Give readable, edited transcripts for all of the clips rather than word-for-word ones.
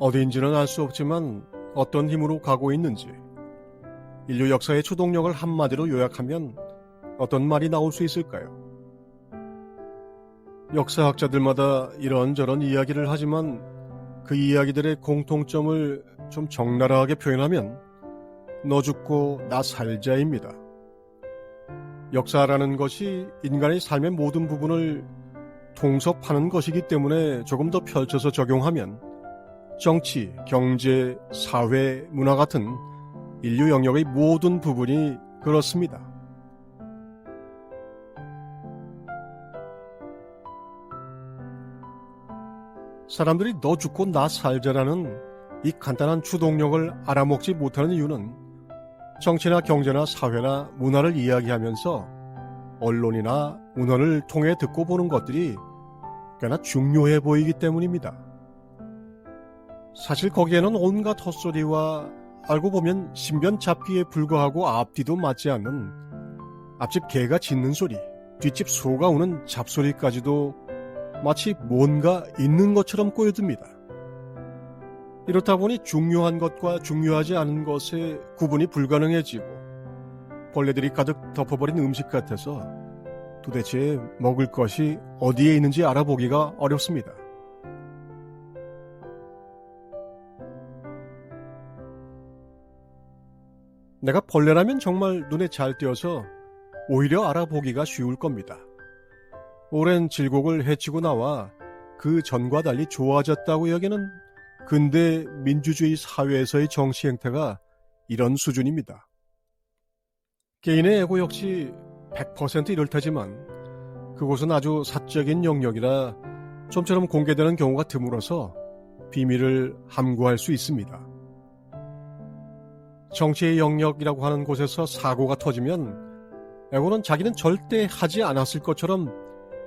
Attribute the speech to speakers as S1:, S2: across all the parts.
S1: 어디인지는 알 수 없지만 어떤 힘으로 가고 있는지, 인류 역사의 추동력을 한마디로 요약하면 어떤 말이 나올 수 있을까요? 역사학자들마다 이런저런 이야기를 하지만 그 이야기들의 공통점을 좀 적나라하게 표현하면 너 죽고 나 살자입니다. 역사라는 것이 인간의 삶의 모든 부분을 통섭하는 것이기 때문에 조금 더 펼쳐서 적용하면 정치, 경제, 사회, 문화 같은 인류 영역의 모든 부분이 그렇습니다. 사람들이 너 죽고 나 살자라는 이 간단한 추동력을 알아먹지 못하는 이유는 정치나 경제나 사회나 문화를 이야기하면서 언론이나 문헌을 통해 듣고 보는 것들이 꽤나 중요해 보이기 때문입니다. 사실 거기에는 온갖 헛소리와 알고 보면 신변 잡기에 불과하고 앞뒤도 맞지 않는 앞집 개가 짖는 소리, 뒷집 소가 우는 잡소리까지도 마치 뭔가 있는 것처럼 꼬여듭니다. 이렇다 보니 중요한 것과 중요하지 않은 것의 구분이 불가능해지고 벌레들이 가득 덮어버린 음식 같아서 도대체 먹을 것이 어디에 있는지 알아보기가 어렵습니다. 내가 벌레라면 정말 눈에 잘 띄어서 오히려 알아보기가 쉬울 겁니다. 오랜 질곡을 헤치고 나와 그 전과 달리 좋아졌다고 여기는 근대 민주주의 사회에서의 정치 행태가 이런 수준입니다. 개인의 에고 역시 100% 이럴 테지만 그곳은 아주 사적인 영역이라 좀처럼 공개되는 경우가 드물어서 비밀을 함구할 수 있습니다. 정치의 영역이라고 하는 곳에서 사고가 터지면 에고는 자기는 절대 하지 않았을 것처럼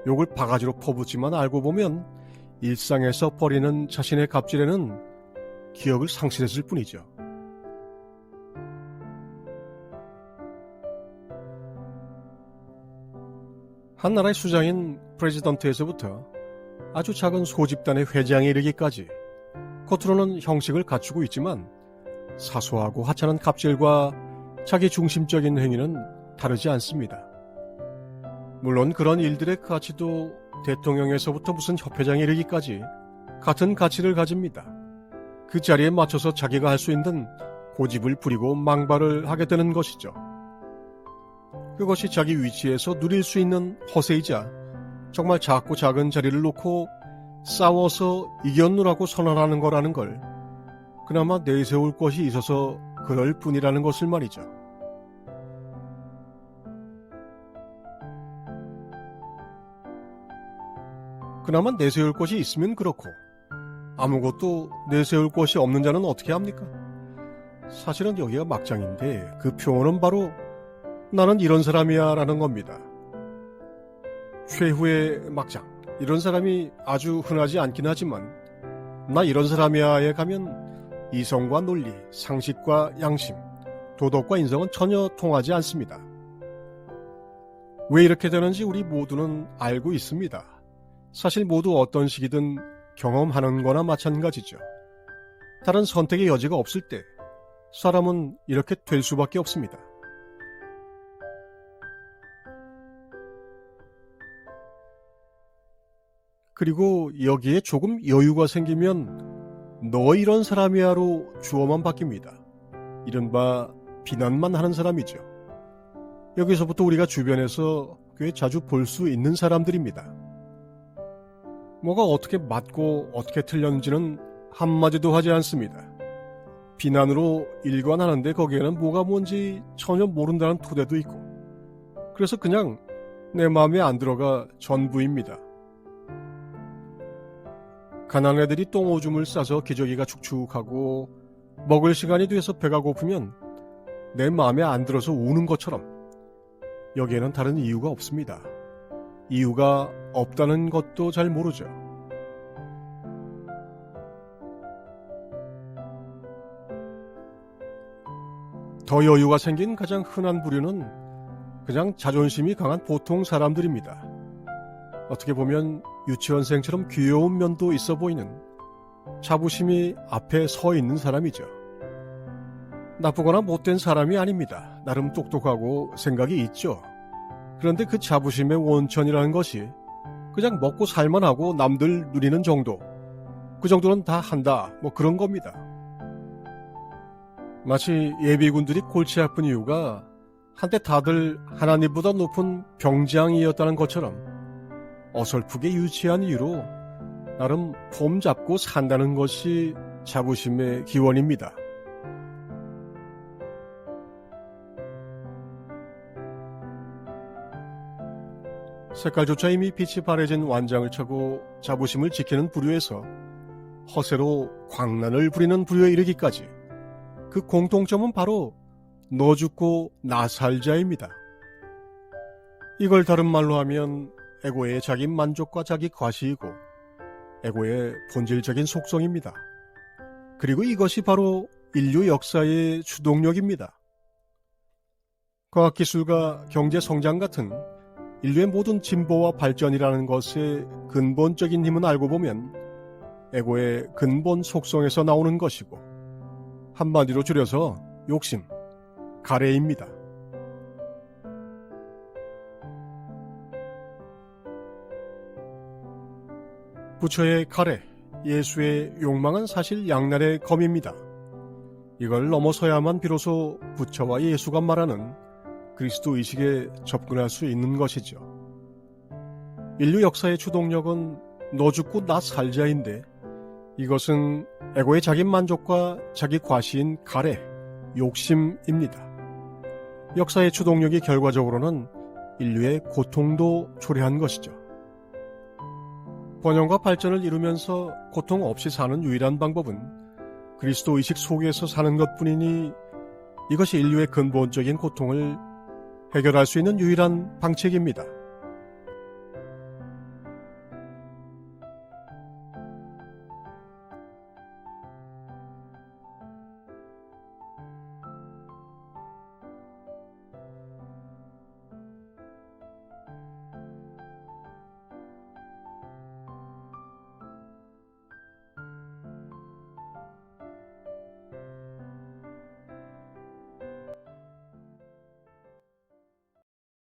S1: 욕을 바가지로 퍼붓지만 알고 보면 일상에서 벌이는 자신의 갑질에는 기억을 상실했을 뿐이죠. 한 나라의 수장인 프레지던트에서부터 아주 작은 소집단의 회장에 이르기까지 겉으로는 형식을 갖추고 있지만 사소하고 하찮은 갑질과 자기 중심적인 행위는 다르지 않습니다. 물론 그런 일들의 가치도 대통령에서부터 무슨 협회장에 이르기까지 같은 가치를 가집니다. 그 자리에 맞춰서 자기가 할 수 있는 고집을 부리고 망발을 하게 되는 것이죠. 그것이 자기 위치에서 누릴 수 있는 허세이자 정말 작고 작은 자리를 놓고 싸워서 이겼노라고 선언하는 거라는 걸 그나마 내세울 것이 있어서 그럴 뿐이라는 것을 말이죠. 그나마 내세울 것이 있으면 그렇고 아무것도 내세울 것이 없는 자는 어떻게 합니까? 사실은 여기가 막장인데 그 표현은 바로 나는 이런 사람이야 라는 겁니다. 최후의 막장, 이런 사람이 아주 흔하지 않긴 하지만 나 이런 사람이야에 가면 이성과 논리, 상식과 양심, 도덕과 인성은 전혀 통하지 않습니다. 왜 이렇게 되는지 우리 모두는 알고 있습니다. 사실 모두 어떤 시기든 경험하는 거나 마찬가지죠. 다른 선택의 여지가 없을 때 사람은 이렇게 될 수밖에 없습니다. 그리고 여기에 조금 여유가 생기면 너 이런 사람이야로 주어만 바뀝니다. 이른바 비난만 하는 사람이죠. 여기서부터 우리가 주변에서 꽤 자주 볼 수 있는 사람들입니다. 뭐가 어떻게 맞고 어떻게 틀렸는지는 한마디도 하지 않습니다. 비난으로 일관하는데 거기에는 뭐가 뭔지 전혀 모른다는 토대도 있고 그래서 그냥 내 마음에 안 들어가 전부입니다. 가난한 애들이 똥오줌을 싸서 기저귀가 축축하고 먹을 시간이 돼서 배가 고프면 내 마음에 안 들어서 우는 것처럼 여기에는 다른 이유가 없습니다. 이유가 없다는 것도 잘 모르죠. 더 여유가 생긴 가장 흔한 부류는 그냥 자존심이 강한 보통 사람들입니다. 어떻게 보면 유치원생처럼 귀여운 면도 있어 보이는 자부심이 앞에 서 있는 사람이죠. 나쁘거나 못된 사람이 아닙니다. 나름 똑똑하고 생각이 있죠. 그런데 그 자부심의 원천이라는 것이 그냥 먹고 살만 하고 남들 누리는 정도, 그 정도는 다 한다, 그런 겁니다. 마치 예비군들이 골치 아픈 이유가 한때 다들 하나님보다 높은 병장이었다는 것처럼 어설프게 유치한 이유로 나름 폼 잡고 산다는 것이 자부심의 기원입니다. 색깔조차 이미 빛이 바래진 완장을 차고 자부심을 지키는 부류에서 허세로 광란을 부리는 부류에 이르기까지 그 공통점은 바로 너 죽고 나 살자입니다. 이걸 다른 말로 하면 에고의 자기 만족과 자기 과시이고 에고의 본질적인 속성입니다. 그리고 이것이 바로 인류 역사의 주동력입니다. 과학기술과 경제성장 같은 인류의 모든 진보와 발전이라는 것의 근본적인 힘은 알고 보면 에고의 근본 속성에서 나오는 것이고 한마디로 줄여서 욕심, 가래입니다. 부처의 가래, 예수의 욕망은 사실 양날의 검입니다. 이걸 넘어서야만 비로소 부처와 예수가 말하는 그리스도 의식에 접근할 수 있는 것이죠. 인류 역사의 주동력은 너 죽고 나 살자인데 이것은 에고의 자기 만족과 자기 과시인 가래, 욕심입니다. 역사의 주동력이 결과적으로는 인류의 고통도 초래한 것이죠. 번영과 발전을 이루면서 고통 없이 사는 유일한 방법은 그리스도 의식 속에서 사는 것뿐이니 이것이 인류의 근본적인 고통을 해결할 수 있는 유일한 방책입니다.